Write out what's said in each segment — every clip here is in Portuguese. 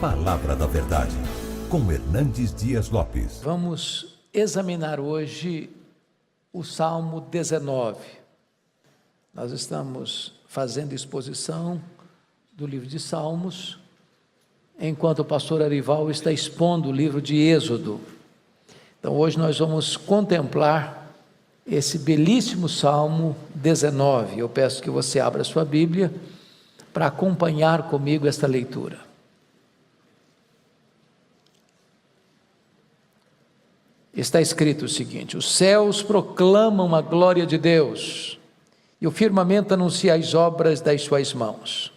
Palavra da Verdade, com Hernandes Dias Lopes. Vamos examinar hoje o Salmo 19. Nós estamos fazendo exposição do livro de Salmos, enquanto o pastor Arival está expondo o livro de Êxodo. Então hoje nós vamos contemplar esse belíssimo Salmo 19. Eu peço que você abra a sua Bíblia para acompanhar comigo esta leitura. Está escrito o seguinte: os céus proclamam a glória de Deus, e o firmamento anuncia as obras das suas mãos.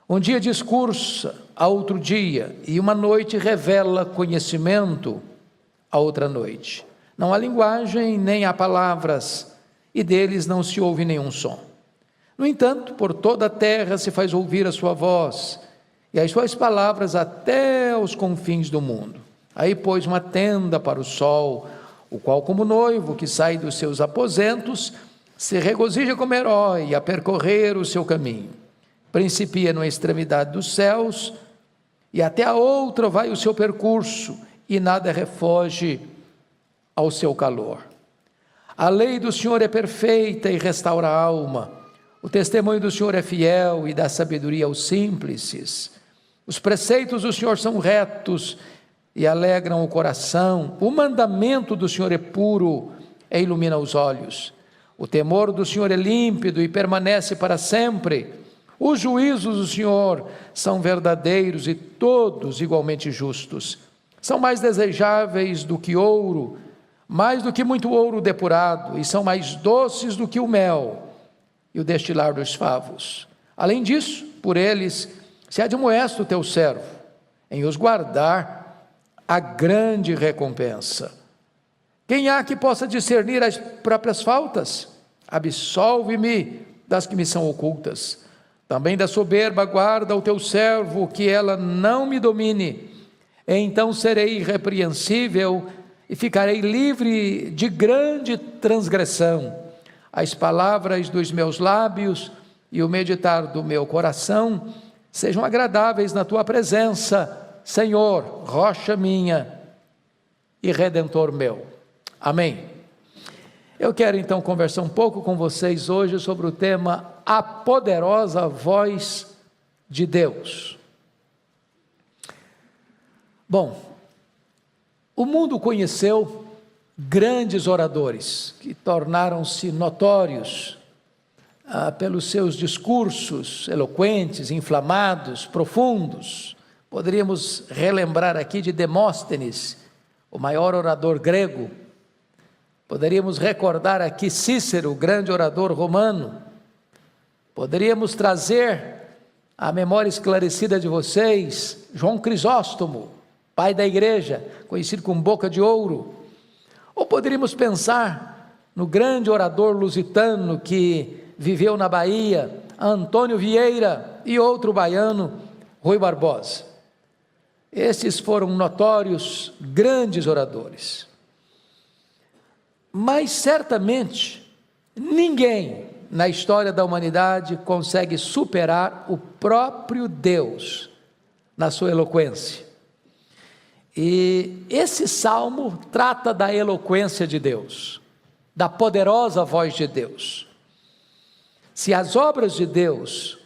Um dia discursa a outro dia, e uma noite revela conhecimento a outra noite. Não há linguagem, nem há palavras, e deles não se ouve nenhum som. No entanto, por toda a terra se faz ouvir a sua voz, e as suas palavras até os confins do mundo. Aí pôs uma tenda para o sol, o qual, como noivo que sai dos seus aposentos, se regozija como herói a percorrer o seu caminho. Principia na extremidade dos céus, e até a outra vai o seu percurso, e nada refoge ao seu calor. A lei do Senhor é perfeita e restaura a alma. O testemunho do Senhor é fiel e dá sabedoria aos simples. Os preceitos do Senhor são retos e alegram o coração. O mandamento do Senhor é puro e ilumina os olhos. O temor do Senhor é límpido e permanece para sempre. Os juízos do Senhor são verdadeiros e todos igualmente justos. São mais desejáveis do que ouro, mais do que muito ouro depurado, e são mais doces do que o mel e o destilar dos favos. Além disso, por eles se admoesta o teu servo, em os guardar a grande recompensa. Quem há que possa discernir as próprias faltas? Absolve-me das que me são ocultas. Também da soberba guarda o teu servo, que ela não me domine. Então serei irrepreensível e ficarei livre de grande transgressão. As palavras dos meus lábios e o meditar do meu coração sejam agradáveis na tua presença, Senhor, rocha minha e redentor meu. Amém. Eu quero então conversar um pouco com vocês hoje sobre o tema A Poderosa Voz de Deus. Bom, o mundo conheceu grandes oradores que tornaram-se notórios pelos seus discursos eloquentes, inflamados, profundos. Poderíamos relembrar aqui de Demóstenes, o maior orador grego. Poderíamos recordar aqui Cícero, o grande orador romano. Poderíamos trazer à memória esclarecida de vocês João Crisóstomo, pai da igreja, conhecido como Boca de Ouro. Ou poderíamos pensar no grande orador lusitano que viveu na Bahia, Antônio Vieira, e outro baiano, Rui Barbosa. Esses foram notórios, grandes oradores. Mas certamente ninguém na história da humanidade consegue superar o próprio Deus na sua eloquência. E esse salmo trata da eloquência de Deus, da poderosa voz de Deus. Se as obras de Deus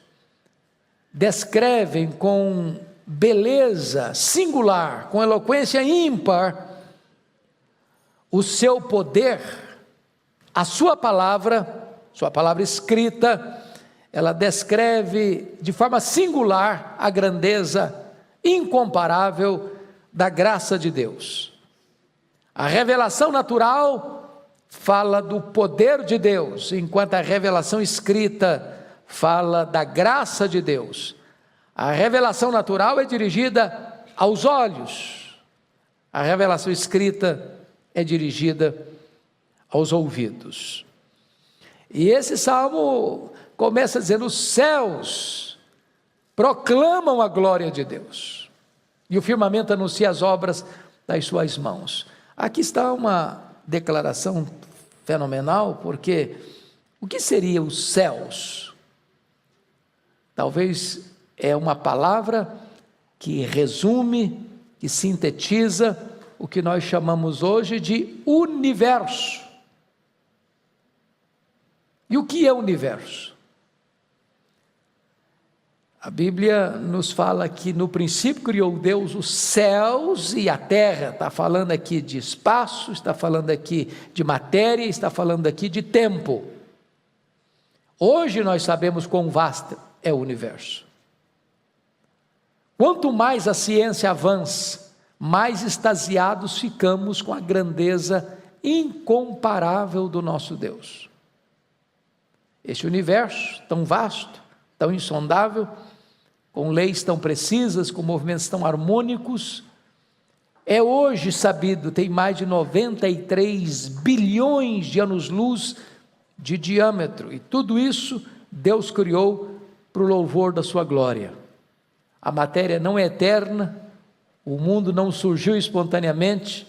descrevem com beleza singular, com eloquência ímpar, o seu poder, a sua palavra escrita, ela descreve de forma singular a grandeza incomparável da graça de Deus. A revelação natural fala do poder de Deus, enquanto a revelação escrita fala da graça de Deus. A revelação natural é dirigida aos olhos, a revelação escrita é dirigida aos ouvidos. E esse salmo começa dizendo: os céus proclamam a glória de Deus, e o firmamento anuncia as obras das suas mãos. Aqui está uma declaração fenomenal, porque o que seriam os céus? Talvez é uma palavra que resume, que sintetiza o que nós chamamos hoje de universo. E o que é universo? A Bíblia nos fala que no princípio criou Deus os céus e a terra. Está falando aqui de espaço, está falando aqui de matéria, está falando aqui de tempo. Hoje nós sabemos quão vasto é o universo. Quanto mais a ciência avança, mais extasiados ficamos com a grandeza incomparável do nosso Deus. Este universo tão vasto, tão insondável, com leis tão precisas, com movimentos tão harmônicos, é hoje sabido, tem mais de 93 bilhões de anos-luz de diâmetro, e tudo isso Deus criou para o louvor da sua glória. A matéria não é eterna, o mundo não surgiu espontaneamente,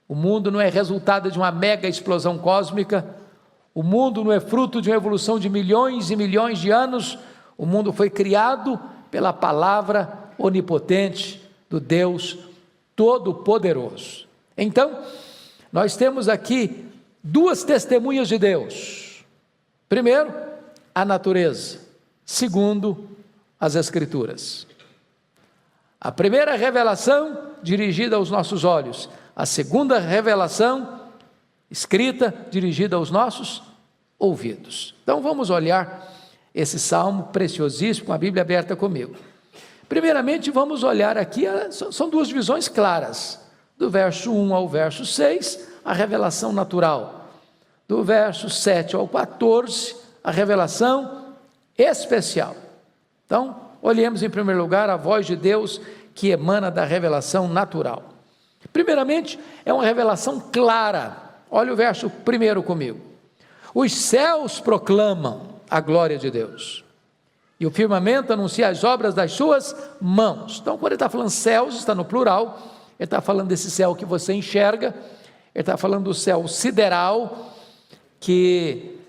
o mundo não é resultado de uma mega explosão cósmica, o mundo não é fruto de uma evolução de milhões e milhões de anos, o mundo foi criado pela palavra onipotente do Deus Todo-Poderoso. Então, nós temos aqui duas testemunhas de Deus. Primeiro, a natureza. Segundo, as Escrituras. A primeira revelação dirigida aos nossos olhos. A segunda revelação escrita dirigida aos nossos ouvidos. Então vamos olhar esse salmo preciosíssimo, com a Bíblia aberta comigo. Primeiramente vamos olhar aqui, são duas divisões claras, do verso 1 ao verso 6, a revelação natural, do verso 7 ao 14, a revelação especial. Então, olhemos em primeiro lugar a voz de Deus que emana da revelação natural. Primeiramente, é uma revelação clara. Olha o verso 1 comigo. Os céus proclamam a glória de Deus, e o firmamento anuncia as obras das suas mãos. Então, quando ele está falando céus, está no plural, ele está falando desse céu que você enxerga, ele está falando do céu sideral, que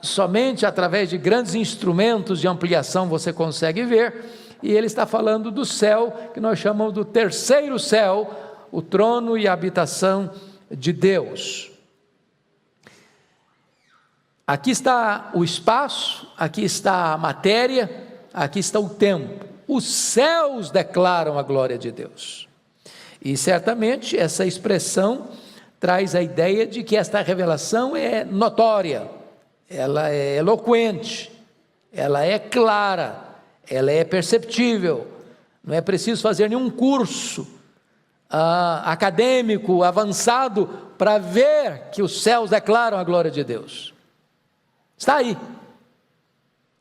somente através de grandes instrumentos de ampliação você consegue ver, e ele está falando do céu, que nós chamamos do terceiro céu, o trono e a habitação de Deus. Aqui está o espaço, aqui está a matéria, aqui está o tempo. Os céus declaram a glória de Deus. E certamente essa expressão traz a ideia de que esta revelação é notória, ela é eloquente, ela é clara, ela é perceptível. Não é preciso fazer nenhum curso acadêmico avançado para ver que os céus declaram a glória de Deus. Está aí,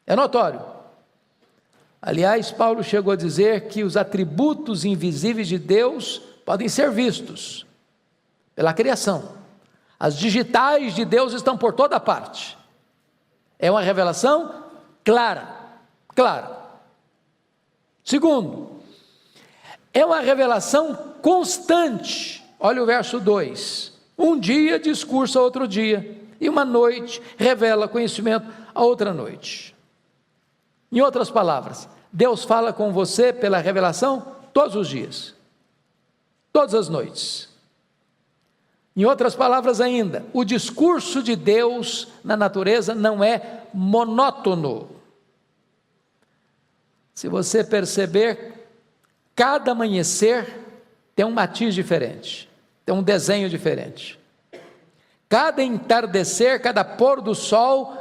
é notório. Aliás, Paulo chegou a dizer que os atributos invisíveis de Deus podem ser vistos pela criação. As digitais de Deus estão por toda parte. É uma revelação clara. Segundo, é uma revelação constante. Olha o verso 2. Um dia discursa outro dia, e uma noite revela conhecimento a outra noite. Em outras palavras, Deus fala com você pela revelação todos os dias, todas as noites. Em outras palavras ainda, o discurso de Deus na natureza não é monótono. Se você perceber, cada amanhecer tem um matiz diferente, tem um desenho diferente. Cada entardecer, cada pôr do sol,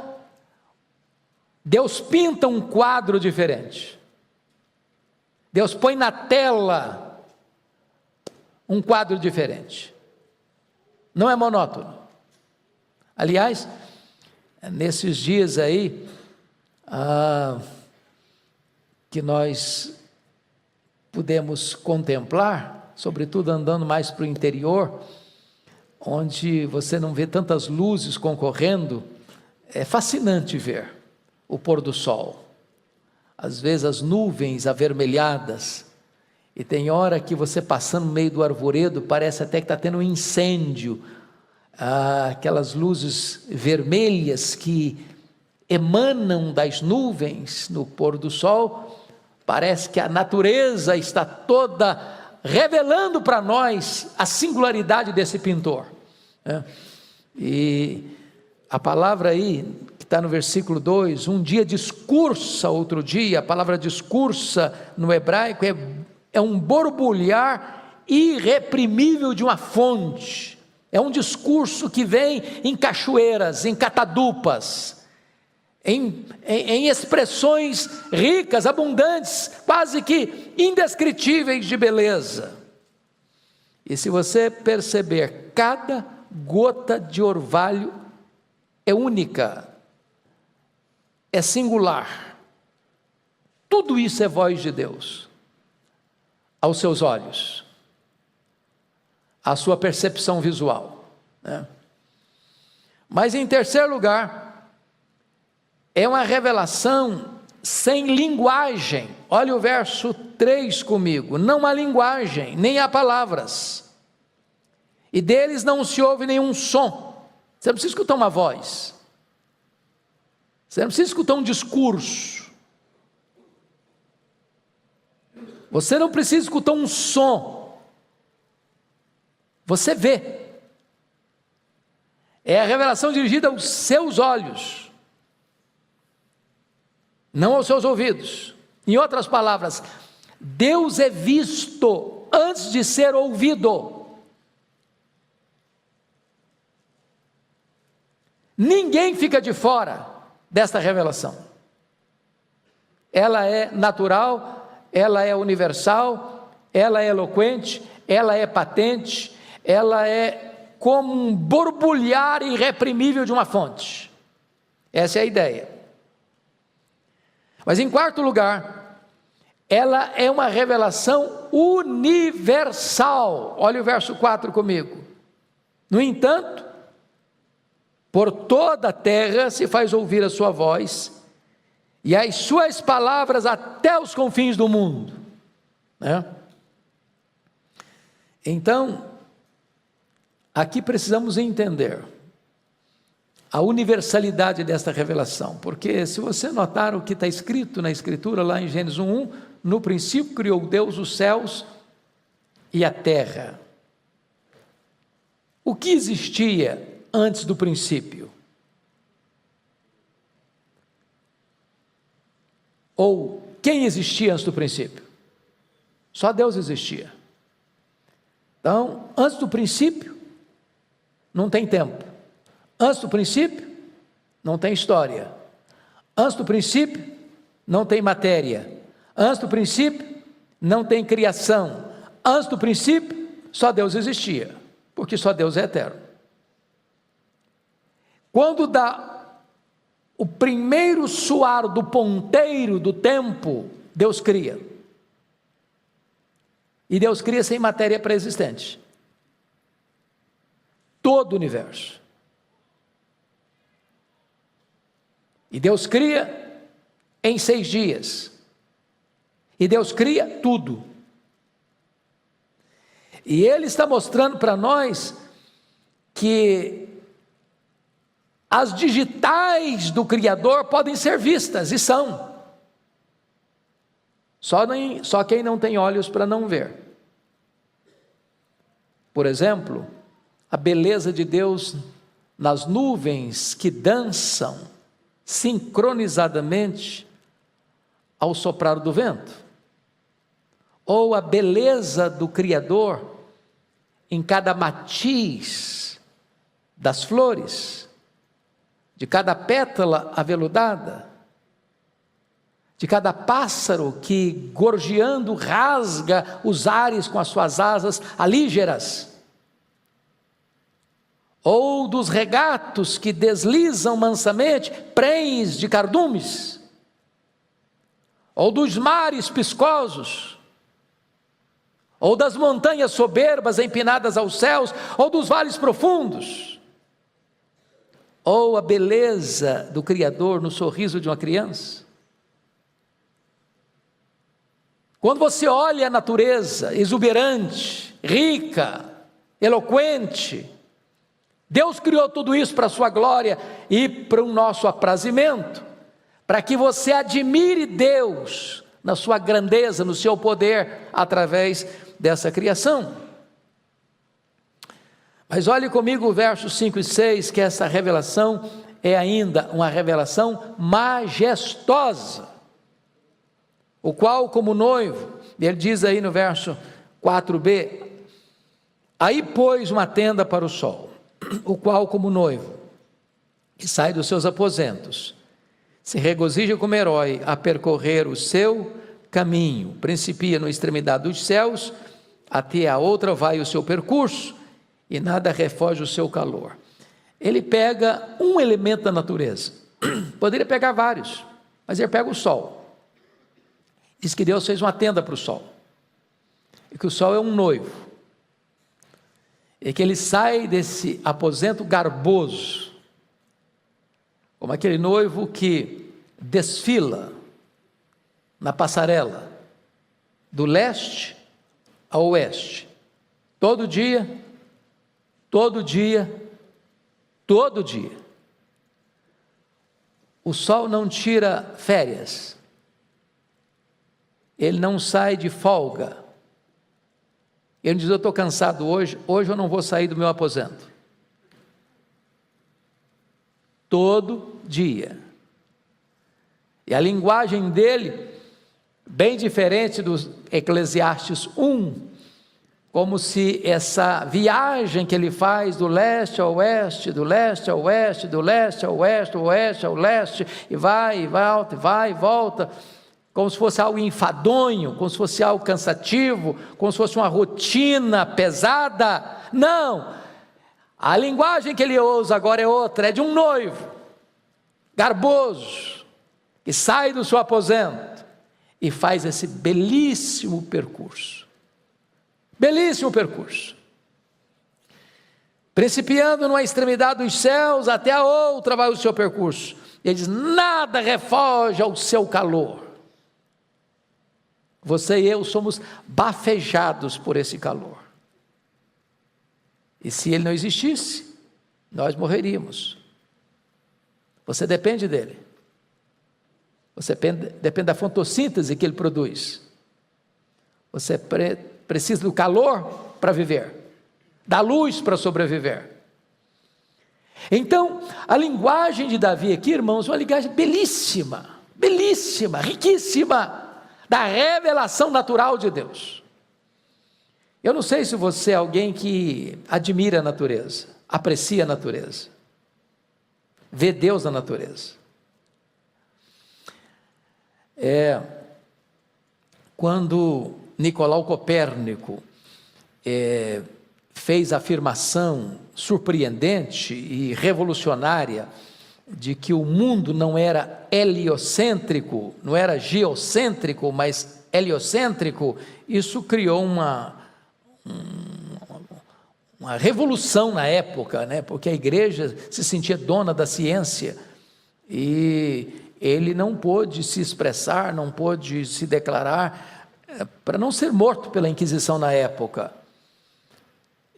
Deus pinta um quadro diferente. Deus põe na tela um quadro diferente. Não é monótono. Aliás, nesses dias aí, que nós pudemos contemplar, sobretudo andando mais para o interior, onde você não vê tantas luzes concorrendo, é fascinante ver o pôr do sol. Às vezes as nuvens avermelhadas, e tem hora que você passando no meio do arvoredo, parece até que está tendo um incêndio, aquelas luzes vermelhas que emanam das nuvens no pôr do sol, Parece que a natureza está toda revelando para nós a singularidade desse pintor, né? E a palavra aí, que está no versículo 2, um dia discursa outro dia, a palavra discursa no hebraico é um borbulhar irreprimível de uma fonte, é um discurso que vem em cachoeiras, em catadupas, em expressões ricas, abundantes, quase que indescritíveis de beleza. E se você perceber, cada gota de orvalho é única, é singular. Tudo isso é voz de Deus, aos seus olhos, à sua percepção visual, né? Mas em terceiro lugar, é uma revelação sem linguagem. Olha o verso 3 comigo. Não há linguagem, nem há palavras, e deles não se ouve nenhum som. Você não precisa escutar uma voz, você não precisa escutar um discurso, você não precisa escutar um som, você vê. É a revelação dirigida aos seus olhos, não aos seus ouvidos. Em outras palavras, Deus é visto antes de ser ouvido. Ninguém fica de fora desta revelação. Ela é natural, ela é universal, ela é eloquente, ela é patente, ela é como um borbulhar irreprimível de uma fonte. Essa é a ideia. Mas em quarto lugar, ela é uma revelação universal. Olha o verso 4 comigo. No entanto, por toda a terra se faz ouvir a sua voz, e as suas palavras até os confins do mundo, né? Então, aqui precisamos entender a universalidade desta revelação, porque se você notar o que está escrito na Escritura, lá em Gênesis 1:1, no princípio criou Deus os céus e a terra. O que existia antes do princípio? Ou quem existia antes do princípio? Só Deus existia. Então, antes do princípio, não tem tempo. Antes do princípio, não tem história. Antes do princípio, não tem matéria. Antes do princípio, não tem criação. Antes do princípio, só Deus existia, porque só Deus é eterno. Quando dá o primeiro soar do ponteiro do tempo, Deus cria. E Deus cria sem matéria pré-existente. Todo o universo. E Deus cria em 6 dias. E Deus cria tudo. E Ele está mostrando para nós que as digitais do Criador podem ser vistas, e são. Só quem não tem olhos para não ver. Por exemplo, a beleza de Deus nas nuvens que dançam sincronizadamente ao soprar do vento, ou a beleza do Criador em cada matiz das flores, de cada pétala aveludada, de cada pássaro que gorjeando rasga os ares com as suas asas alígeras, ou dos regatos que deslizam mansamente prenhes de cardumes, ou dos mares piscosos, ou das montanhas soberbas empinadas aos céus, ou dos vales profundos, ou a beleza do Criador no sorriso de uma criança. Quando você olha a natureza exuberante, rica, eloquente, Deus criou tudo isso para a sua glória e para o nosso aprazimento, para que você admire Deus na sua grandeza, no seu poder, através dessa criação. Mas olhe comigo o versos 5 e 6, que essa revelação é ainda uma revelação majestosa, o qual como noivo, ele diz aí no verso 4b, aí pôs uma tenda para o sol, o qual como noivo, que sai dos seus aposentos, se regozija como herói a percorrer o seu caminho, principia na extremidade dos céus, até a outra vai o seu percurso, e nada refoge o seu calor. Ele pega um elemento da natureza, poderia pegar vários, mas ele pega o sol. Diz que Deus fez uma tenda para o sol, e que o sol é um noivo, e que ele sai desse aposento garboso, como aquele noivo que desfila na passarela, do leste ao oeste, todo dia, todo dia, todo dia. O sol não tira férias, ele não sai de folga, ele diz: eu estou cansado hoje eu não vou sair do meu aposento. Todo dia. E a linguagem dele, bem diferente dos Eclesiastes 1, como se essa viagem que ele faz do leste ao oeste, do leste ao oeste, do leste ao oeste, do oeste ao leste, e vai e volta, como se fosse algo enfadonho, como se fosse algo cansativo, como se fosse uma rotina pesada. Não, a linguagem que ele usa agora é outra, é de um noivo, garboso, que sai do seu aposento, e faz esse belíssimo percurso. Belíssimo percurso, principiando numa extremidade dos céus, até a outra vai o seu percurso. Ele diz: nada refoge ao seu calor. Você e eu somos bafejados por esse calor, e se ele não existisse, nós morreríamos. Você depende dele, você depende da fotossíntese que ele produz, você precisa do calor para viver, da luz para sobreviver. Então, a linguagem de Davi aqui, irmãos, é uma linguagem belíssima, belíssima, riquíssima, da revelação natural de Deus. Eu não sei se você é alguém que admira a natureza, aprecia a natureza, vê Deus na natureza. Quando Nicolau Copérnico fez a afirmação surpreendente e revolucionária de que o mundo não era heliocêntrico, não era geocêntrico, mas heliocêntrico, isso criou uma revolução na época, né? Porque a igreja se sentia dona da ciência, e ele não pôde se expressar, não pôde se declarar, para não ser morto pela Inquisição na época.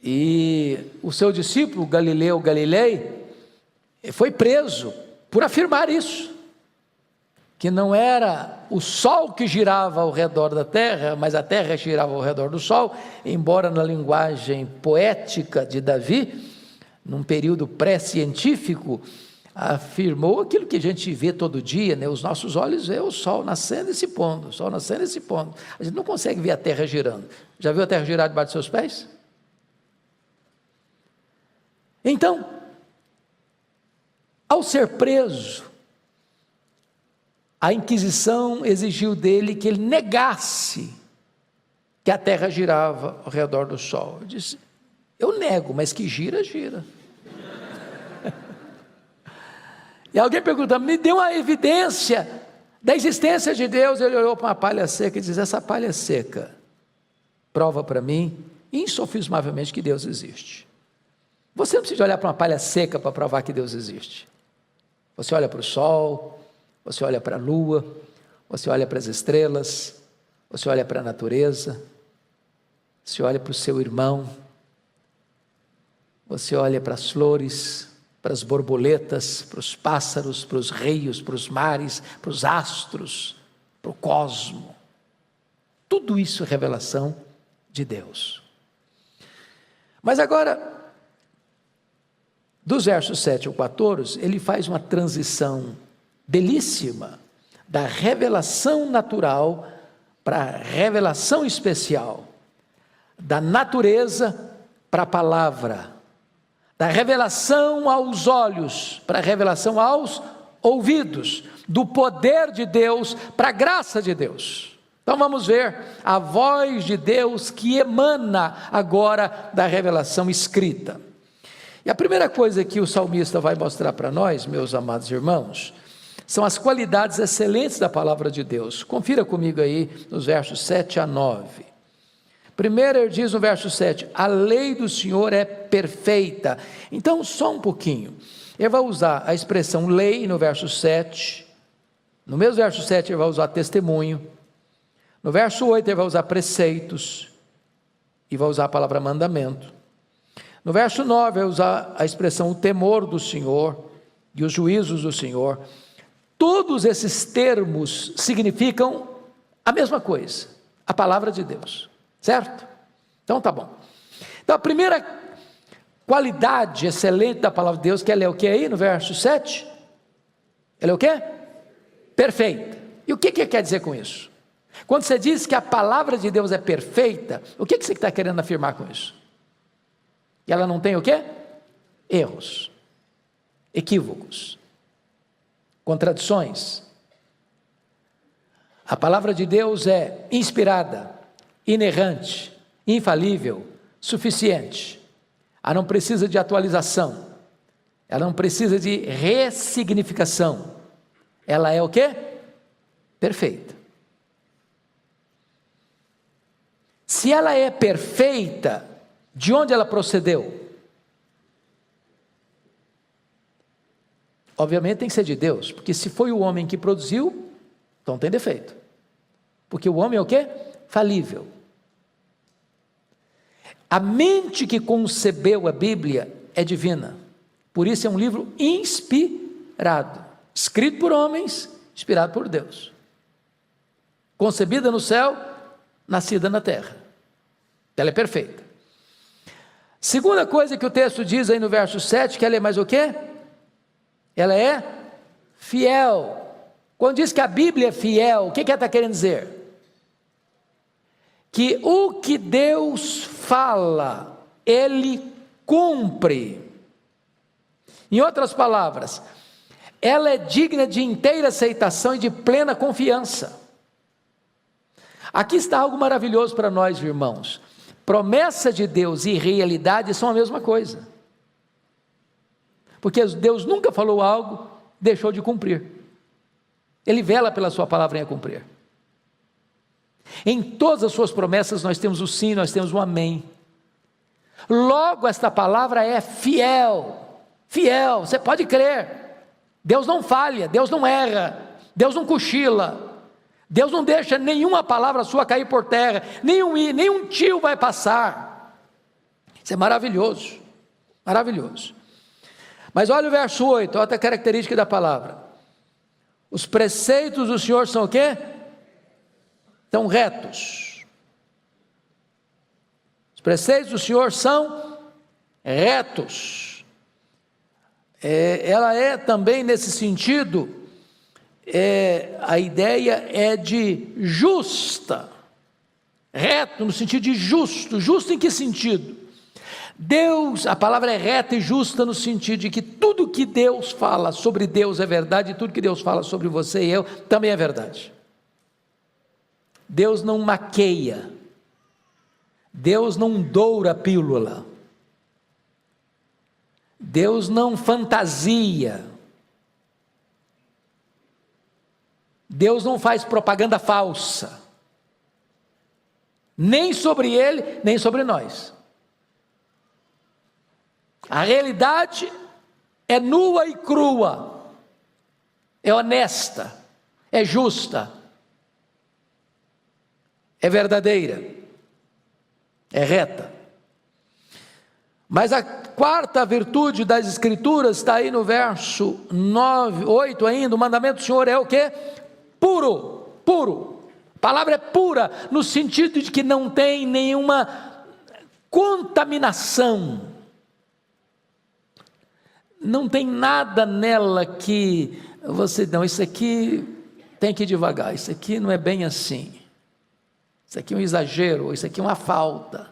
E o seu discípulo Galileu Galilei foi preso por afirmar isso, que não era o sol que girava ao redor da terra, mas a terra girava ao redor do sol, embora na linguagem poética de Davi, num período pré-científico, afirmou aquilo que a gente vê todo dia, né? Os nossos olhos veem o sol nascendo e se pondo, o sol nascendo e se pondo. A gente não consegue ver a terra girando. Já viu a terra girar debaixo dos seus pés? Então, ao ser preso, a Inquisição exigiu dele que ele negasse que a terra girava ao redor do sol. Ele disse: eu nego, mas que gira, gira. E alguém pergunta: me dê uma evidência da existência de Deus. Ele olhou para uma palha seca e disse: essa palha seca prova para mim, insofismavelmente, que Deus existe. Você não precisa olhar para uma palha seca para provar que Deus existe. Você olha para o sol, você olha para a lua, você olha para as estrelas, você olha para a natureza, você olha para o seu irmão, você olha para as flores, para as borboletas, para os pássaros, para os rios, para os mares, para os astros, para o cosmo. Tudo isso é revelação de Deus. Mas agora, dos versos 7 ao 14, ele faz uma transição belíssima da revelação natural para a revelação especial, da natureza para a palavra, da revelação aos olhos para a revelação aos ouvidos, do poder de Deus para a graça de Deus. Então vamos ver a voz de Deus que emana agora da revelação escrita. E a primeira coisa que o salmista vai mostrar para nós, meus amados irmãos, são as qualidades excelentes da palavra de Deus. Confira comigo aí nos versos 7 a 9. Primeiro ele diz no verso 7, a lei do Senhor é perfeita. Então só um pouquinho, ele vai usar a expressão lei no verso 7, no mesmo verso 7 ele vai usar testemunho, no verso 8 ele vai usar preceitos, e vai usar a palavra mandamento. No verso 9 vai usar a expressão o temor do Senhor e os juízos do Senhor. Todos esses termos significam a mesma coisa, a palavra de Deus, certo? Então tá bom. Então a primeira qualidade excelente da palavra de Deus, que ela é o que aí no verso 7? Ela é o que? Perfeita. E o que quer dizer com isso? Quando você diz que a palavra de Deus é perfeita, o que você está querendo afirmar com isso? E ela não tem o quê? Erros, equívocos, contradições. A palavra de Deus é inspirada, inerrante, infalível, suficiente. Ela não precisa de atualização, ela não precisa de ressignificação. Ela é o quê? Perfeita. Se ela é perfeita, de onde ela procedeu? Obviamente tem que ser de Deus, porque se foi o homem que produziu, então tem defeito. Porque o homem é o quê? Falível. A mente que concebeu a Bíblia é divina. Por isso é um livro inspirado, escrito por homens, inspirado por Deus. Concebida no céu, nascida na terra. Ela é perfeita. Segunda coisa que o texto diz aí no verso 7, que ela é mais o quê? Ela é fiel. Quando diz que a Bíblia é fiel, o que ela está querendo dizer? Que o que Deus fala, Ele cumpre. Em outras palavras, ela é digna de inteira aceitação e de plena confiança. Aqui está algo maravilhoso para nós, irmãos. Promessa de Deus e realidade são a mesma coisa. Porque Deus nunca falou algo, deixou de cumprir. Ele vela pela sua palavra em cumprir. Em todas as suas promessas nós temos o sim, nós temos o amém. Logo esta palavra é fiel. Fiel, você pode crer. Deus não falha, Deus não erra, Deus não cochila. Deus não deixa nenhuma palavra sua cair por terra, nenhum tio vai passar. Isso é maravilhoso, maravilhoso. Mas olha o verso 8, olha outra característica da palavra. Os preceitos do Senhor são o quê? São retos. Os preceitos do Senhor são retos. Ela é também nesse sentido, a ideia é de justa, reto no sentido de justo. Justo em que sentido? Deus, a palavra é reta e justa no sentido de que tudo que Deus fala sobre Deus é verdade, e tudo que Deus fala sobre você e eu também é verdade. Deus não maqueia, Deus não doura a pílula, Deus não fantasia, Deus não faz propaganda falsa, nem sobre Ele, nem sobre nós. A realidade é nua e crua, é honesta, é justa, é verdadeira, é reta. Mas a quarta virtude das Escrituras está aí no verso 9, 8 ainda. O mandamento do Senhor é o quê? Puro, puro. A palavra é pura no sentido de que não tem nenhuma contaminação. Não tem nada nela que você, não, isso aqui tem que ir devagar, isso aqui não é bem assim. Isso aqui é um exagero, isso aqui é uma falta.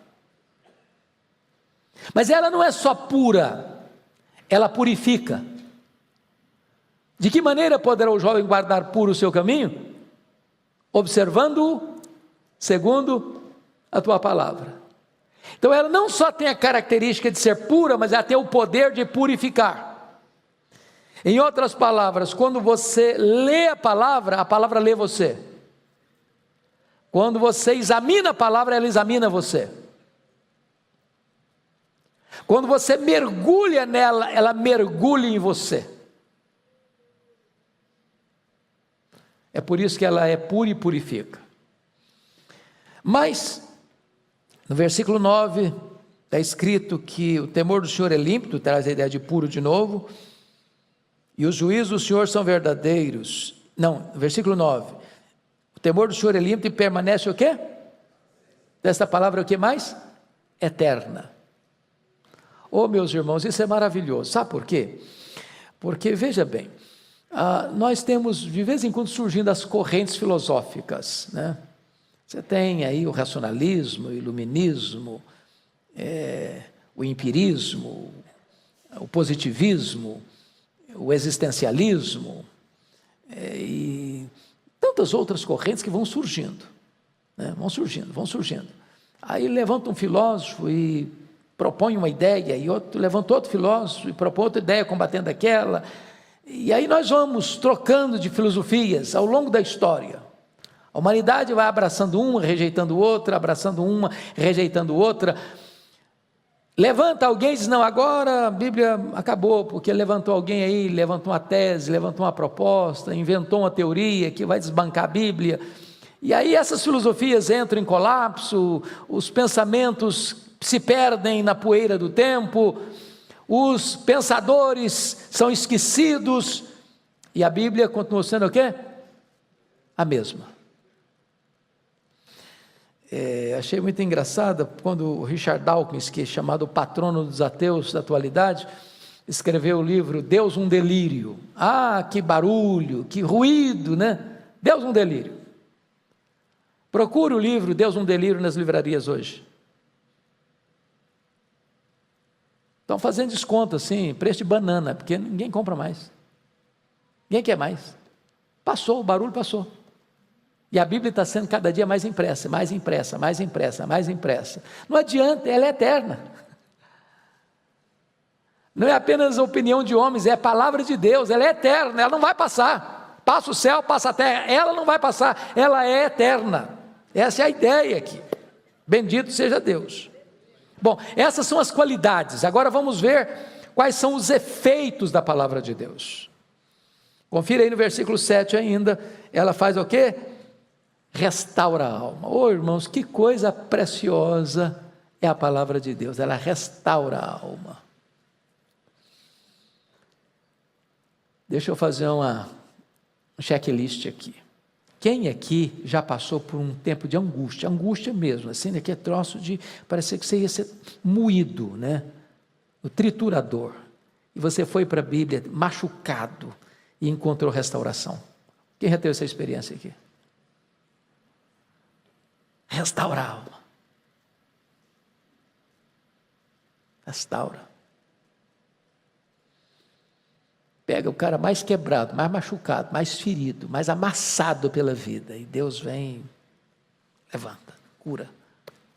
Mas ela não é só pura, ela purifica. De que maneira poderá o jovem guardar puro o seu caminho? Observando-o segundo a tua palavra. Então ela não só tem a característica de ser pura, mas ela tem o poder de purificar. Em outras palavras, quando você lê a palavra lê você. Quando você examina a palavra, ela examina você. Quando você mergulha nela, ela mergulha em você. É por isso que ela é pura e purifica. Mas, no versículo 9, está escrito que o temor do Senhor é límpido, traz a ideia de puro de novo, e os juízos do Senhor são verdadeiros. Não, versículo 9, o temor do Senhor é límpido e permanece o quê? Desta palavra o que mais? Eterna. Oh, meus irmãos, isso é maravilhoso, sabe por quê? Porque, veja bem, nós temos de vez em quando surgindo as correntes filosóficas, né? Você tem aí o racionalismo, o iluminismo, o empirismo, o positivismo, o existencialismo, e tantas outras correntes que vão surgindo, né? Vão surgindo. Aí levanta um filósofo e propõe uma ideia, e outro levanta outro filósofo e propõe outra ideia combatendo aquela, e aí nós vamos trocando de filosofias ao longo da história. A humanidade vai abraçando uma, rejeitando outra, abraçando uma, rejeitando outra. Levanta alguém e diz, não, agora a Bíblia acabou, porque levantou alguém aí, levantou uma tese, levantou uma proposta, inventou uma teoria que vai desbancar a Bíblia. E aí essas filosofias entram em colapso, os pensamentos se perdem na poeira do tempo, os pensadores são esquecidos, e a Bíblia continua sendo o quê? A mesma. Achei muito engraçado quando o Richard Dawkins, que é chamado o patrono dos ateus da atualidade, escreveu o livro Deus um delírio. Ah, que barulho, que ruído, né? Deus um delírio. Procure o livro Deus um delírio nas livrarias hoje. Estão fazendo desconto assim, preço de banana, porque ninguém compra mais. Ninguém quer mais. Passou, o barulho passou. E a Bíblia está sendo cada dia mais impressa, mais impressa, mais impressa, mais impressa. Não adianta, ela é eterna. Não é apenas a opinião de homens, é a palavra de Deus, ela é eterna, ela não vai passar. Passa o céu, passa a terra, ela não vai passar, ela é eterna. Essa é a ideia aqui. Bendito seja Deus. Bom, essas são as qualidades. Agora vamos ver quais são os efeitos da palavra de Deus. Confira aí no versículo 7 ainda, ela faz o quê? Restaura a alma. Oh, irmãos, que coisa preciosa é a palavra de Deus, ela restaura a alma. Deixa eu fazer um checklist aqui. Quem aqui já passou por um tempo de angústia mesmo, assim, né, que é troço de parecer que você ia ser moído, né? O triturador. E você foi para a Bíblia machucado e encontrou restauração. Quem já teve essa experiência aqui? Restaura a alma. Restaura. Pega o cara mais quebrado, mais machucado, mais ferido, mais amassado pela vida, e Deus vem, levanta, cura,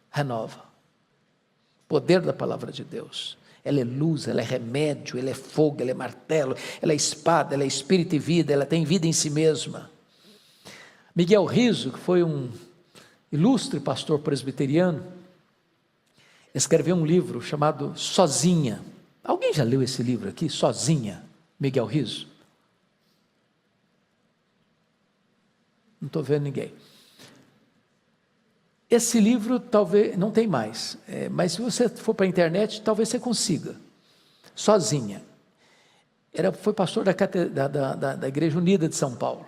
renova. O poder da palavra de Deus. Ela é luz, ela é remédio, ela é fogo, ela é martelo, ela é espada, ela é espírito e vida, ela tem vida em si mesma. Miguel Riso, que foi um ilustre pastor presbiteriano, escreveu um livro chamado Sozinha. Alguém já leu esse livro aqui? Sozinha, Miguel Riso? Não estou vendo ninguém. Esse livro talvez, não tem mais, mas se você for para a internet, talvez você consiga. Sozinha. Foi pastor da Igreja Unida de São Paulo.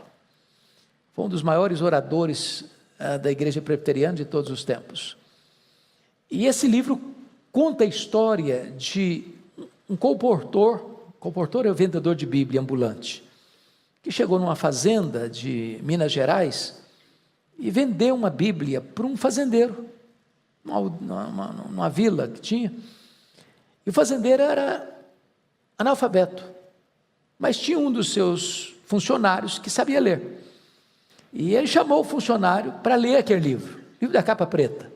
Foi um dos maiores oradores da Igreja Presbiteriana de todos os tempos. E esse livro conta a história de um colportor é o vendedor de Bíblia ambulante, que chegou numa fazenda de Minas Gerais e vendeu uma Bíblia para um fazendeiro, numa vila que tinha, e o fazendeiro era analfabeto, mas tinha um dos seus funcionários que sabia ler, e ele chamou o funcionário para ler aquele livro da capa preta,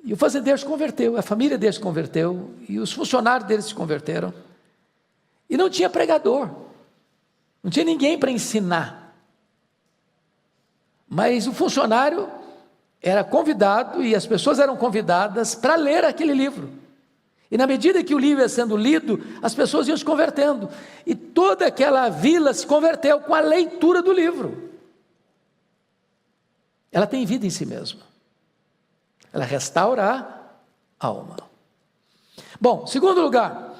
e o fazendeiro se converteu, a família dele se converteu, e os funcionários dele se converteram, e não tinha pregador, não tinha ninguém para ensinar, mas o funcionário era convidado, e as pessoas eram convidadas para ler aquele livro, e na medida que o livro ia sendo lido, as pessoas iam se convertendo, e toda aquela vila se converteu com a leitura do livro. Ela tem vida em si mesma, ela restaura a alma. Bom, segundo lugar,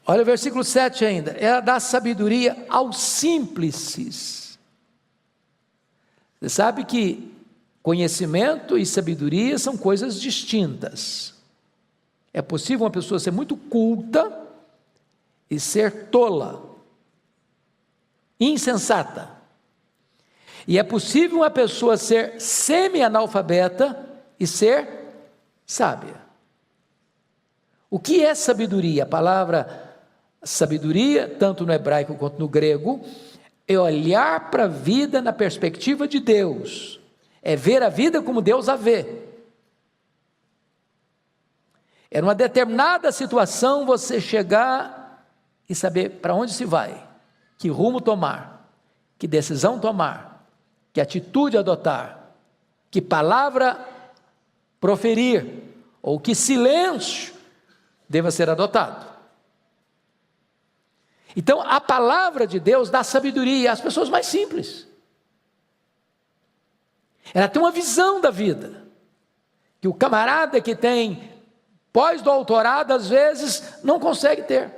olha o versículo 7 ainda, ela dá sabedoria aos simples. Você sabe que conhecimento e sabedoria são coisas distintas. É possível uma pessoa ser muito culta e ser tola, insensata. E é possível uma pessoa ser semi-analfabeta e ser sábia. O que é sabedoria? A palavra sabedoria, tanto no hebraico quanto no grego, é olhar para a vida na perspectiva de Deus, é ver a vida como Deus a vê. É numa determinada situação você chegar e saber para onde se vai, que rumo tomar, que decisão tomar, que atitude adotar, que palavra proferir, ou que silêncio deva ser adotado. Então a palavra de Deus dá sabedoria às pessoas mais simples. Ela tem uma visão da vida, que o camarada que tem pós-doutorado, às vezes, não consegue ter.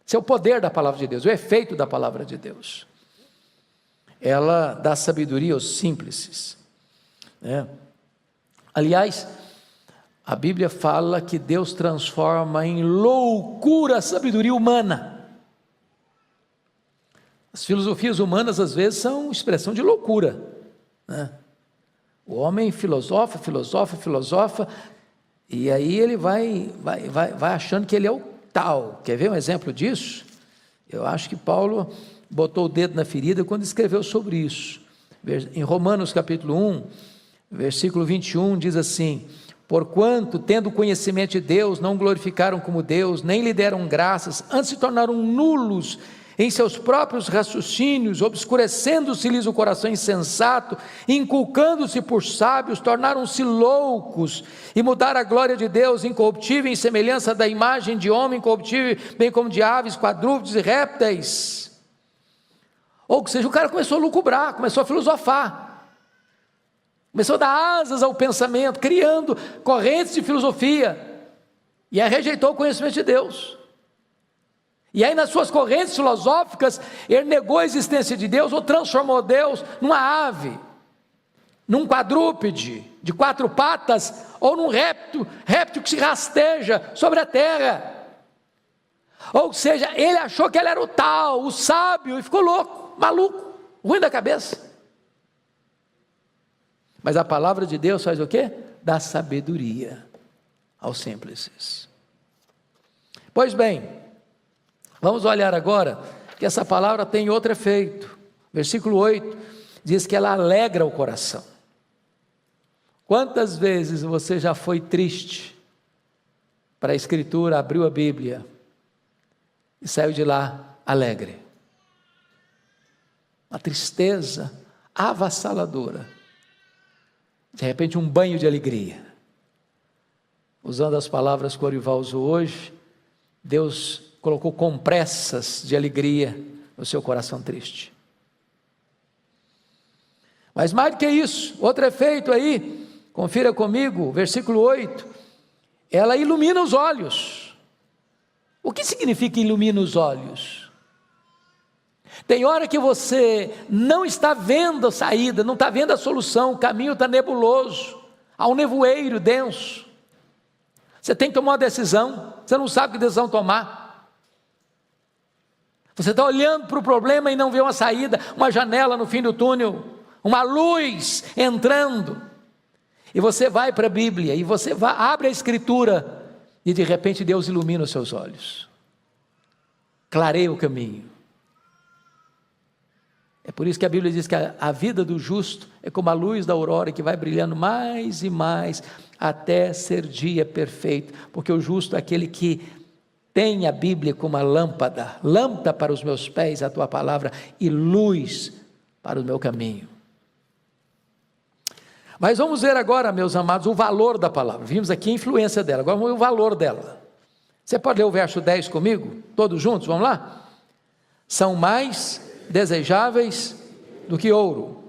Esse é o poder da palavra de Deus, o efeito da palavra de Deus. Ela dá sabedoria aos simples. Aliás, a Bíblia fala que Deus transforma em loucura a sabedoria humana. As filosofias humanas, às vezes, são expressão de loucura, O homem filosofa, e aí ele vai achando que ele é o tal. Quer ver um exemplo disso? Eu acho que Paulo botou o dedo na ferida quando escreveu sobre isso. Em Romanos capítulo 1, versículo 21, diz assim: porquanto, tendo conhecimento de Deus, não glorificaram como Deus, nem lhe deram graças, antes se tornaram nulos em seus próprios raciocínios, obscurecendo-se-lhes o coração insensato, inculcando-se por sábios, tornaram-se loucos, e mudaram a glória de Deus incorruptível em semelhança da imagem de homem corruptível, bem como de aves, quadrúpedes e répteis. Ou seja, o cara começou a lucubrar, começou a filosofar, começou a dar asas ao pensamento, criando correntes de filosofia, e aí rejeitou o conhecimento de Deus. E aí nas suas correntes filosóficas, ele negou a existência de Deus, ou transformou Deus numa ave, num quadrúpede de 4 patas, ou num réptil que se rasteja sobre a terra. Ou seja, ele achou que ele era o tal, o sábio, e ficou louco, maluco, ruim da cabeça. Mas a palavra de Deus faz o quê? Dá sabedoria aos simples. Pois bem, vamos olhar agora que essa palavra tem outro efeito. Versículo 8 diz que ela alegra o coração. Quantas vezes você já foi triste para a Escritura, abriu a Bíblia e saiu de lá alegre? Uma tristeza avassaladora. De repente um banho de alegria. Usando as palavras que o Orival usou hoje, Deus colocou compressas de alegria no seu coração triste. Mas mais do que isso, outro efeito aí, confira comigo, versículo 8, ela ilumina os olhos. O que significa ilumina os olhos? Tem hora que você não está vendo a saída, não está vendo a solução, o caminho está nebuloso, há um nevoeiro denso. Você tem que tomar uma decisão, você não sabe que decisão tomar. Você está olhando para o problema e não vê uma saída, uma janela no fim do túnel, uma luz entrando. E você vai para a Bíblia, e você abre a Escritura, e de repente Deus ilumina os seus olhos, clareia o caminho. É por isso que a Bíblia diz que a vida do justo é como a luz da aurora, que vai brilhando mais e mais, até ser dia perfeito, porque o justo é aquele que tem a Bíblia como uma lâmpada, lâmpada para os meus pés, a tua palavra, e luz para o meu caminho. Mas vamos ver agora, meus amados, o valor da palavra. Vimos aqui a influência dela, agora vamos ver o valor dela. Você pode ler o verso 10 comigo? Todos juntos, vamos lá? São mais desejáveis do que ouro,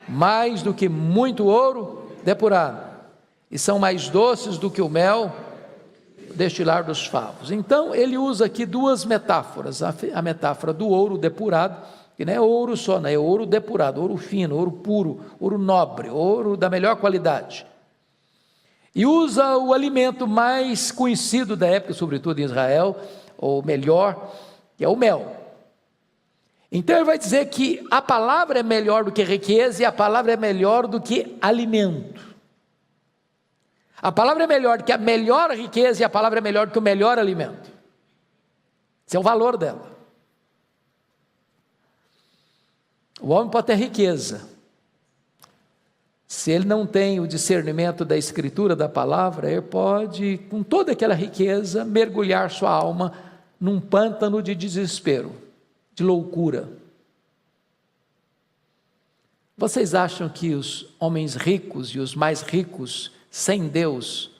mais do que muito ouro depurado, e são mais doces do que o mel destilar dos favos. Então ele usa aqui duas metáforas, a metáfora do ouro depurado, que não é ouro só, não é ouro depurado, ouro fino, ouro puro, ouro nobre, ouro da melhor qualidade, e usa o alimento mais conhecido da época, sobretudo em Israel, ou melhor, que é o mel. Então ele vai dizer que a palavra é melhor do que riqueza, e a palavra é melhor do que alimento. A palavra é melhor do que a melhor riqueza, e a palavra é melhor do que o melhor alimento. Esse é o valor dela. O homem pode ter riqueza, se ele não tem o discernimento da Escritura, da palavra, ele pode, com toda aquela riqueza, mergulhar sua alma num pântano de desespero, de loucura. Vocês acham que os homens ricos e os mais ricos, sem Deus,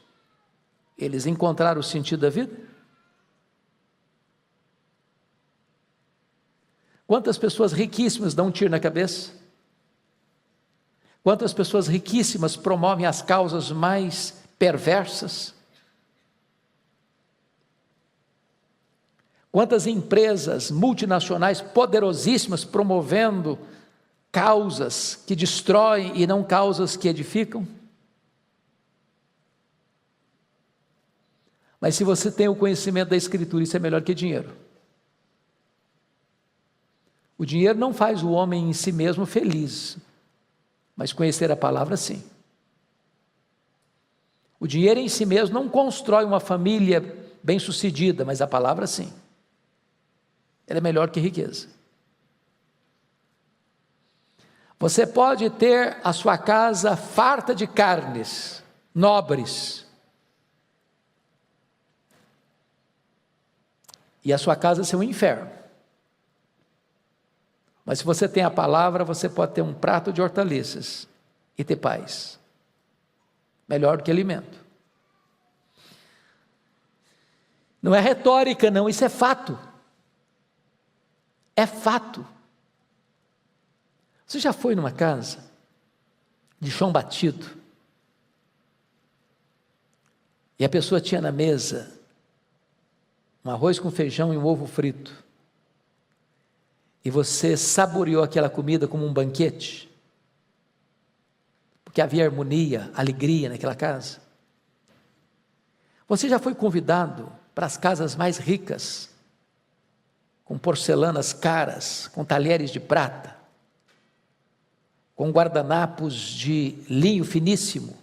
eles encontraram o sentido da vida? Quantas pessoas riquíssimas dão um tiro na cabeça? Quantas pessoas riquíssimas promovem as causas mais perversas? Quantas empresas multinacionais poderosíssimas promovendo causas que destroem e não causas que edificam? Mas se você tem o conhecimento da Escritura, isso é melhor que dinheiro. O dinheiro não faz o homem em si mesmo feliz, mas conhecer a palavra sim. O dinheiro em si mesmo não constrói uma família bem-sucedida, mas a palavra sim. Ela é melhor que riqueza. Você pode ter a sua casa farta de carnes nobres, e a sua casa ser um inferno. Mas se você tem a palavra, você pode ter um prato de hortaliças e ter paz. Melhor do que alimento. Não é retórica não, isso é fato. É fato. Você já foi numa casa de chão batido e a pessoa tinha na mesa um arroz com feijão e um ovo frito, e você saboreou aquela comida como um banquete, porque havia harmonia, alegria naquela casa? Você já foi convidado para as casas mais ricas, com porcelanas caras, com talheres de prata, com guardanapos de linho finíssimo,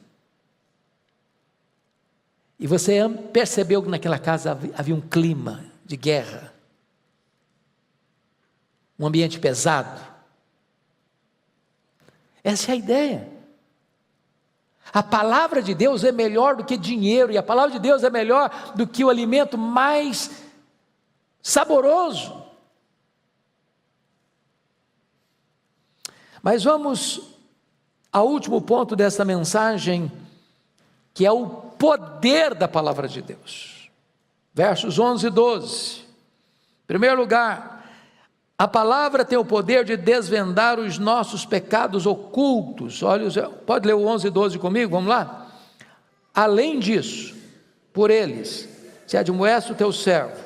e você percebeu que naquela casa havia um clima de guerra, um ambiente pesado? Essa é a ideia. A palavra de Deus é melhor do que dinheiro, e a palavra de Deus é melhor do que o alimento mais saboroso. Mas vamos ao último ponto dessa mensagem, que é o poder da palavra de Deus. Versos 11 e 12. Em primeiro lugar, a palavra tem o poder de desvendar os nossos pecados ocultos. Olha, pode ler o 11 e 12 comigo? Vamos lá? Além disso, por eles se admoesta o teu servo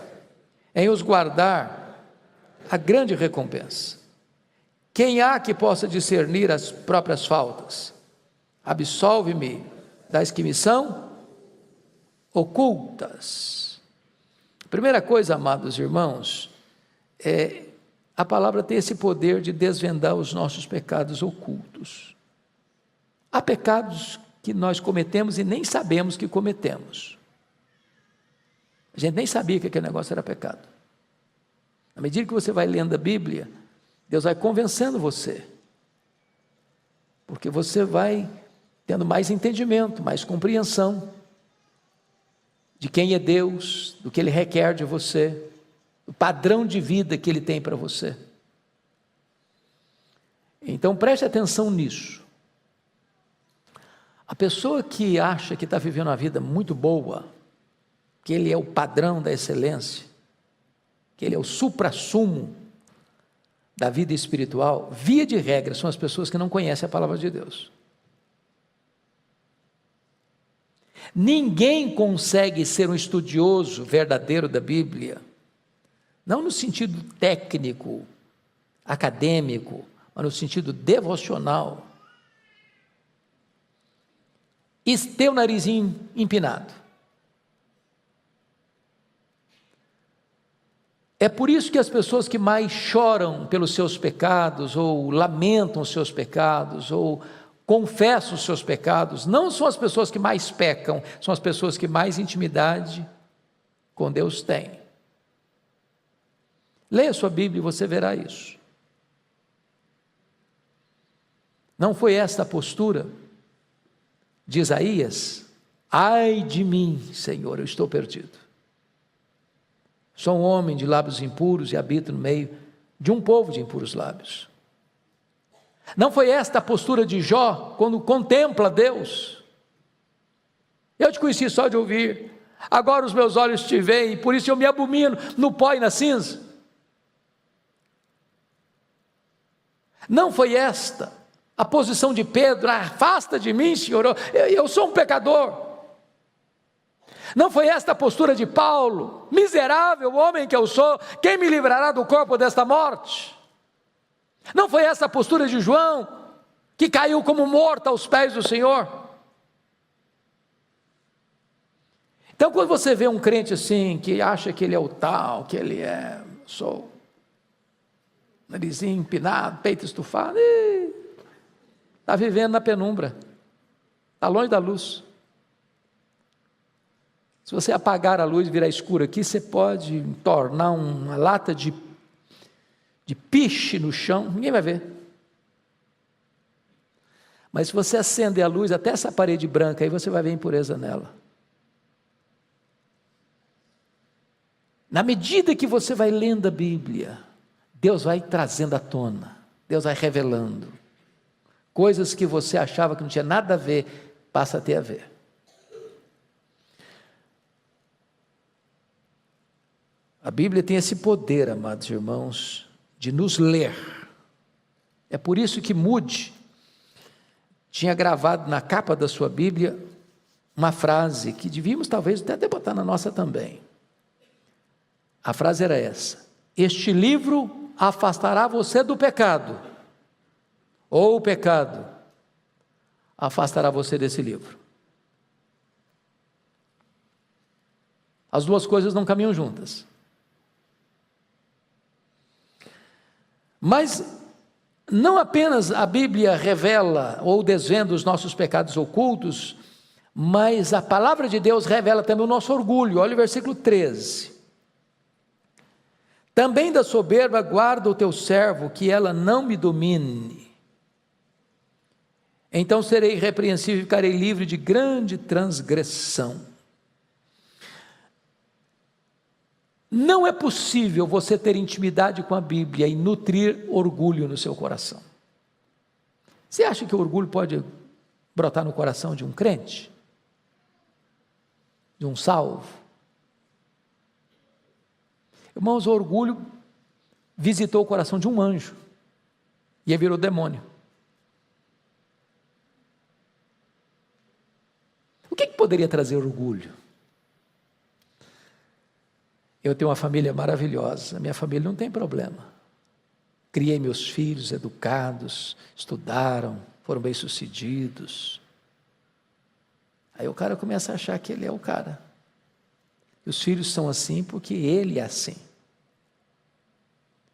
em os guardar a grande recompensa. Quem há que possa discernir as próprias faltas? Absolve-me das que me são ocultas. Primeira coisa, amados irmãos, a palavra tem esse poder de desvendar os nossos pecados ocultos. Há pecados que nós cometemos e nem sabemos que cometemos. A gente nem sabia que aquele negócio era pecado. À medida que você vai lendo a Bíblia, Deus vai convencendo você, porque você vai tendo mais entendimento, mais compreensão de quem é Deus, do que Ele requer de você, do padrão de vida que Ele tem para você. Então preste atenção nisso. A pessoa que acha que está vivendo uma vida muito boa, que Ele é o padrão da excelência, que Ele é o suprassumo da vida espiritual, via de regra, são as pessoas que não conhecem a palavra de Deus. Ninguém consegue ser um estudioso verdadeiro da Bíblia, não no sentido técnico, acadêmico, mas no sentido devocional, e ter o narizinho empinado. É por isso que as pessoas que mais choram pelos seus pecados, ou lamentam os seus pecados, ou confessam os seus pecados, não são as pessoas que mais pecam, são as pessoas que mais intimidade com Deus têm. Leia sua Bíblia e você verá isso. Não foi esta a postura de Isaías? Ai de mim, Senhor, eu estou perdido. Sou um homem de lábios impuros e habito no meio de um povo de impuros lábios. Não foi esta a postura de Jó, quando contempla Deus? Eu te conheci só de ouvir, agora os meus olhos te veem, e por isso eu me abomino no pó e na cinza. Não foi esta a posição de Pedro: afasta de mim, Senhor, eu sou um pecador. Não foi esta a postura de Paulo: miserável homem que eu sou, quem me livrará do corpo desta morte? Não foi essa a postura de João, que caiu como morto aos pés do Senhor? Então, quando você vê um crente assim, que acha que ele é o tal, que ele sou narizinho empinado, peito estufado, está vivendo na penumbra, está longe da luz. Se você apagar a luz e virar escuro aqui, você pode tornar uma lata de piche no chão, ninguém vai ver. Mas se você acender a luz até essa parede branca, aí você vai ver impureza nela. Na medida que você vai lendo a Bíblia, Deus vai trazendo à tona, Deus vai revelando. Coisas que você achava que não tinha nada a ver, passa a ter a ver. A Bíblia tem esse poder, amados irmãos, de nos ler. É por isso que Moody tinha gravado na capa da sua Bíblia uma frase que devíamos talvez até botar na nossa também. A frase era essa: este livro afastará você do pecado, ou o pecado afastará você desse livro. As duas coisas não caminham juntas. Mas não apenas a Bíblia revela ou desvenda os nossos pecados ocultos, mas a palavra de Deus revela também o nosso orgulho. Olha o versículo 13. Também da soberba guarda o teu servo, que ela não me domine. Então serei irrepreensível e ficarei livre de grande transgressão. Não é possível você ter intimidade com a Bíblia e nutrir orgulho no seu coração. Você acha que o orgulho pode brotar no coração de um crente? De um salvo? Irmãos, o orgulho visitou o coração de um anjo e aí virou demônio. O que poderia trazer orgulho? Eu tenho uma família maravilhosa, a minha família não tem problema. criei meus filhos educados, estudaram, foram bem-sucedidos. Aí o cara começa a achar que ele é o cara. E os filhos são assim porque ele é assim.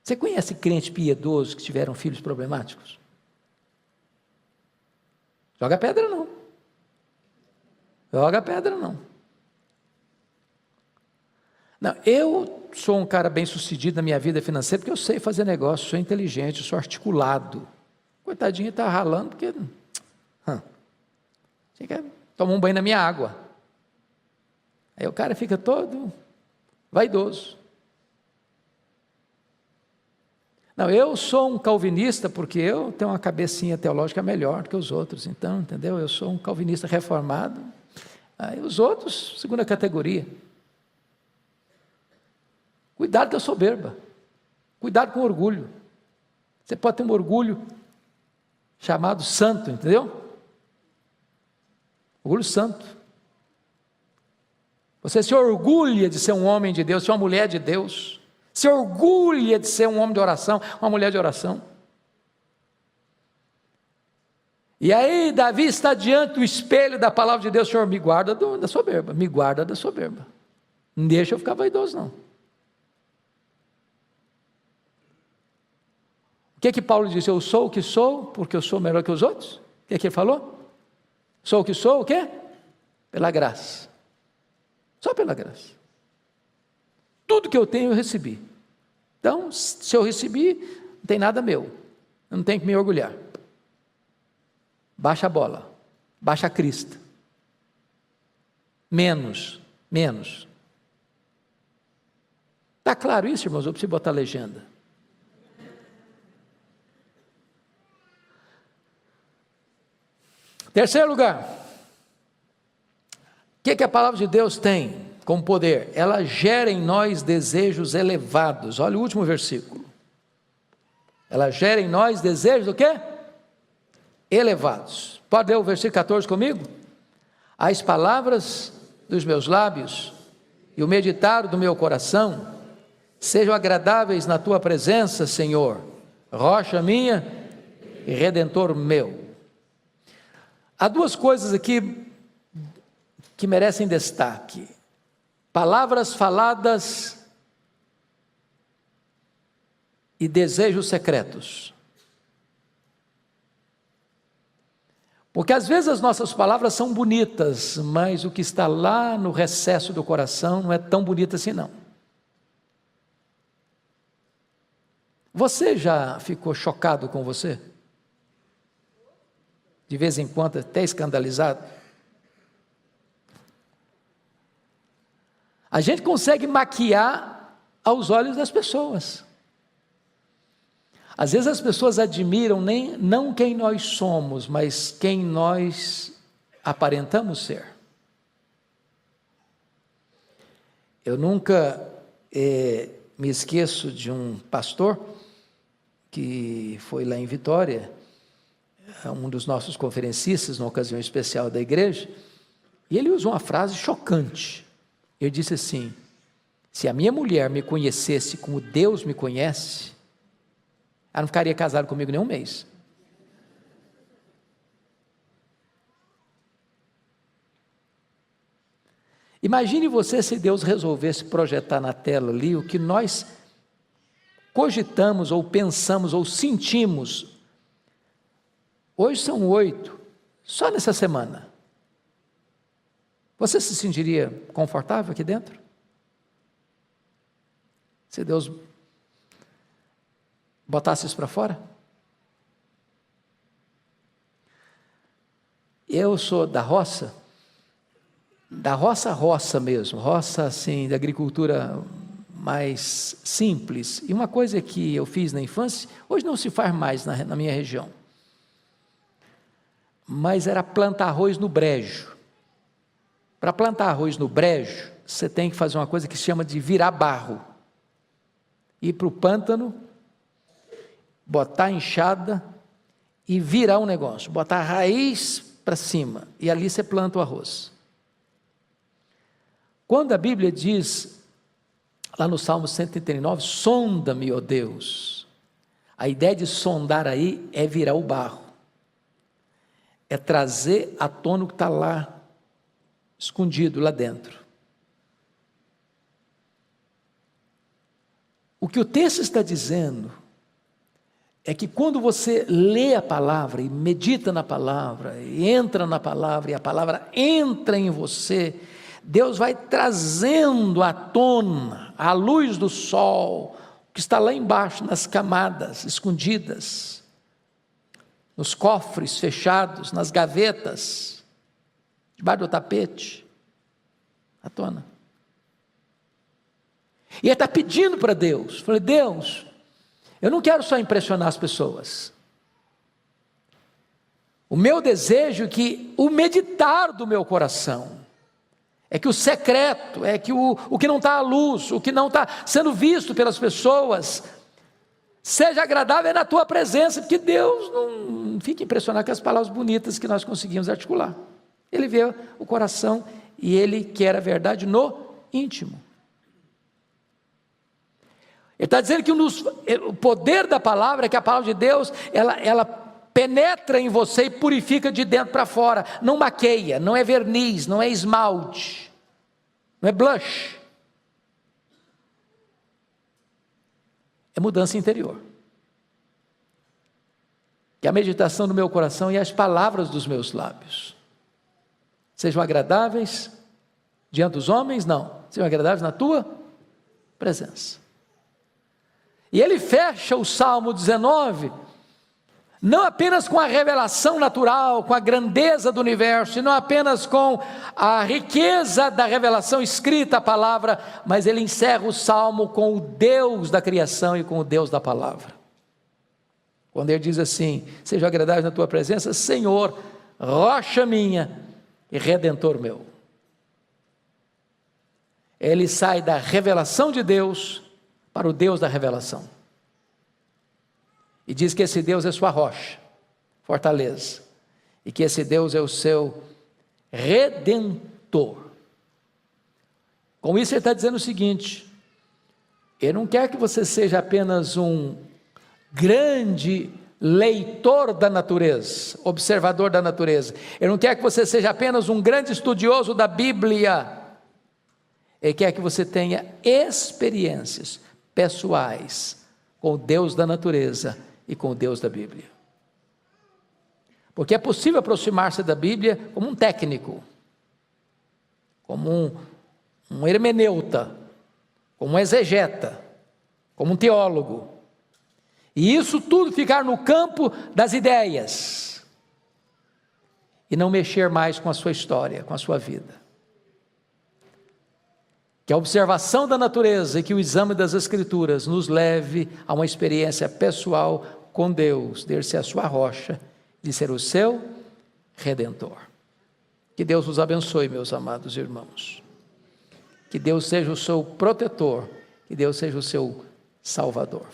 Você conhece crente piedoso que tiveram filhos problemáticos? Joga pedra não. Joga pedra não. Não, eu sou um cara bem sucedido na minha vida financeira porque eu sei fazer negócio, sou inteligente, sou articulado. Coitadinho está ralando porque você quer tomar um banho na minha água. Aí o cara fica todo vaidoso. Não, eu sou um calvinista porque eu tenho uma cabecinha teológica melhor do que os outros, então, entendeu? Eu sou um calvinista reformado, aí os outros, segunda categoria. Cuidado com a soberba, cuidado com o orgulho. Você pode ter um orgulho chamado santo, entendeu? Orgulho santo. Você se orgulha de ser um homem de Deus, ser uma mulher de Deus. Se orgulha de ser um homem de oração, uma mulher de oração. E aí Davi está diante do espelho da palavra de Deus: Senhor, me guarda da soberba, me guarda da soberba. Não deixa eu ficar vaidoso não. O que Paulo disse? Eu sou o que sou, porque eu sou melhor que os outros? O que ele falou? Sou o que sou, o quê? Pela graça. Só pela graça. Tudo que eu tenho eu recebi. Então, se eu recebi, não tem nada meu. Eu não tenho que me orgulhar. Baixa a bola. Baixa a crista. Menos. Está claro isso, irmãos? Eu preciso botar a legenda. Terceiro lugar. O que a palavra de Deus tem como poder? Ela gera em nós desejos elevados. Olha o último versículo. Ela gera em nós desejos o quê? Elevados. Pode ler o versículo 14 comigo? As palavras dos meus lábios e o meditar do meu coração sejam agradáveis na tua presença, Senhor, rocha minha e redentor meu. Há duas coisas aqui que merecem destaque. Palavras faladas e desejos secretos. Porque às vezes as nossas palavras são bonitas, mas o que está lá no recesso do coração não é tão bonito assim não. Você já ficou chocado com você? De vez em quando até escandalizado? A gente consegue maquiar aos olhos das pessoas. Às vezes as pessoas admiram não quem nós somos, mas quem nós aparentamos ser. Eu nunca me esqueço de um pastor que foi lá em Vitória, um dos nossos conferencistas, numa ocasião especial da igreja, e ele usou uma frase chocante. Ele disse assim: se a minha mulher me conhecesse como Deus me conhece, ela não ficaria casada comigo nem um mês. Imagine você se Deus resolvesse projetar na tela ali o que nós cogitamos, ou pensamos, ou sentimos. Hoje são 8, só nessa semana. Você se sentiria confortável aqui dentro? Se Deus botasse isso para fora? Eu sou da roça mesmo, roça assim, da agricultura mais simples. E uma coisa que eu fiz na infância, hoje não se faz mais na minha região, mas era plantar arroz no brejo. Para plantar arroz no brejo, você tem que fazer uma coisa que se chama de virar barro. Ir para o pântano, botar a enxada e virar o negócio, botar a raiz para cima, e ali você planta o arroz. Quando a Bíblia diz, lá no Salmo 139, sonda-me, ó Deus, A ideia de sondar aí é virar o barro, é trazer à tona o que está lá, escondido lá dentro. O que o texto está dizendo é que quando você lê a palavra e medita na palavra, e entra na palavra, e a palavra entra em você, Deus vai trazendo à tona, à luz do sol, o que está lá embaixo, nas camadas escondidas, nos cofres fechados, nas gavetas, debaixo do tapete, à tona. E ele está pedindo para Deus, falei, Deus, eu não quero só impressionar as pessoas. O meu desejo é que o meditar do meu coração, é que o secreto, é que o que não está à luz, o que não está sendo visto pelas pessoas, seja agradável na tua presença, porque Deus não fica impressionado com as palavras bonitas que nós conseguimos articular. Ele vê o coração e Ele quer a verdade no íntimo. Ele está dizendo que o poder da palavra é que a palavra de Deus, ela penetra em você e purifica de dentro para fora, não maqueia, não é verniz, não é esmalte, não é blush, é mudança interior. Que a meditação do meu coração e as palavras dos meus lábios sejam agradáveis diante dos homens? Não, sejam agradáveis na tua presença. E ele fecha o Salmo 19, não apenas com a revelação natural, com a grandeza do universo, e não apenas com a riqueza da revelação escrita, a palavra, mas ele encerra o Salmo com o Deus da criação e com o Deus da palavra. Quando ele diz assim, seja agradável na tua presença, Senhor, rocha minha e redentor meu. Ele sai da revelação de Deus para o Deus da revelação. E diz que esse Deus é sua rocha, fortaleza. E que esse Deus é o seu redentor. Com isso ele está dizendo o seguinte, ele não quer que você seja apenas um grande leitor da natureza, observador da natureza. Ele não quer que você seja apenas um grande estudioso da Bíblia. Ele quer que você tenha experiências pessoais com o Deus da natureza e com o Deus da Bíblia. Porque é possível aproximar-se da Bíblia como um técnico, como um hermeneuta, como um exegeta, como um teólogo, e isso tudo ficar no campo das ideias, e não mexer mais com a sua história, com a sua vida. Que a observação da natureza e que o exame das Escrituras nos leve a uma experiência pessoal com Deus, de ser a sua rocha, de ser o seu redentor. Que Deus os abençoe, meus amados irmãos. Que Deus seja o seu protetor, que Deus seja o seu salvador.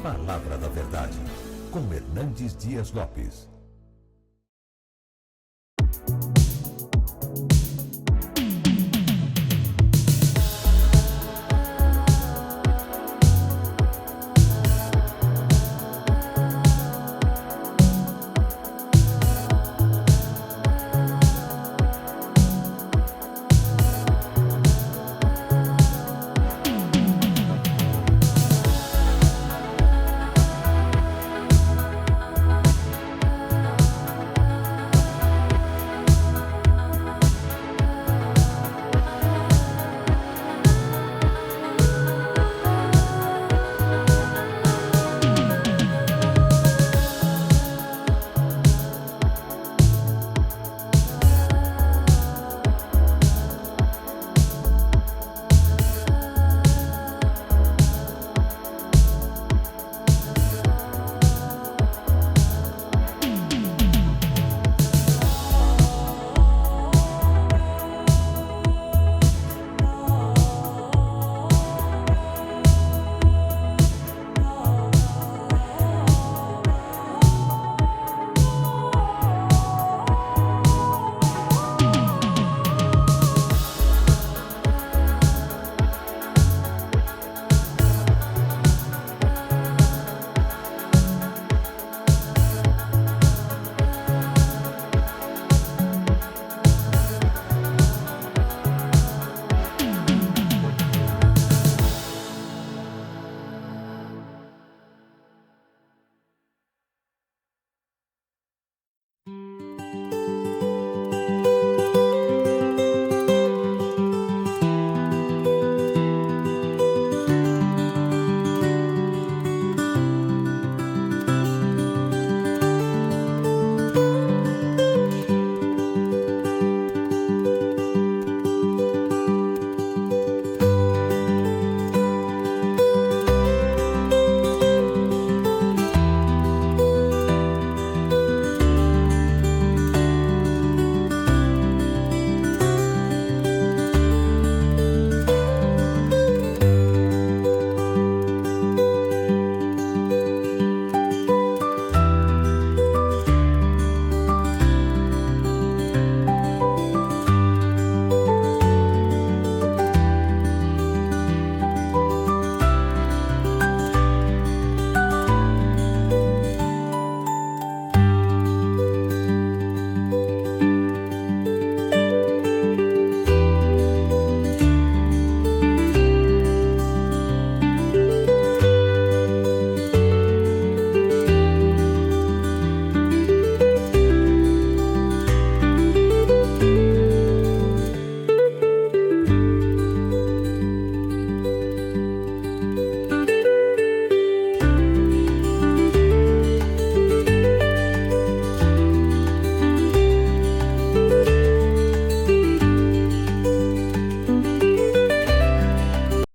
Palavra da Verdade, com Hernandes Dias Lopes.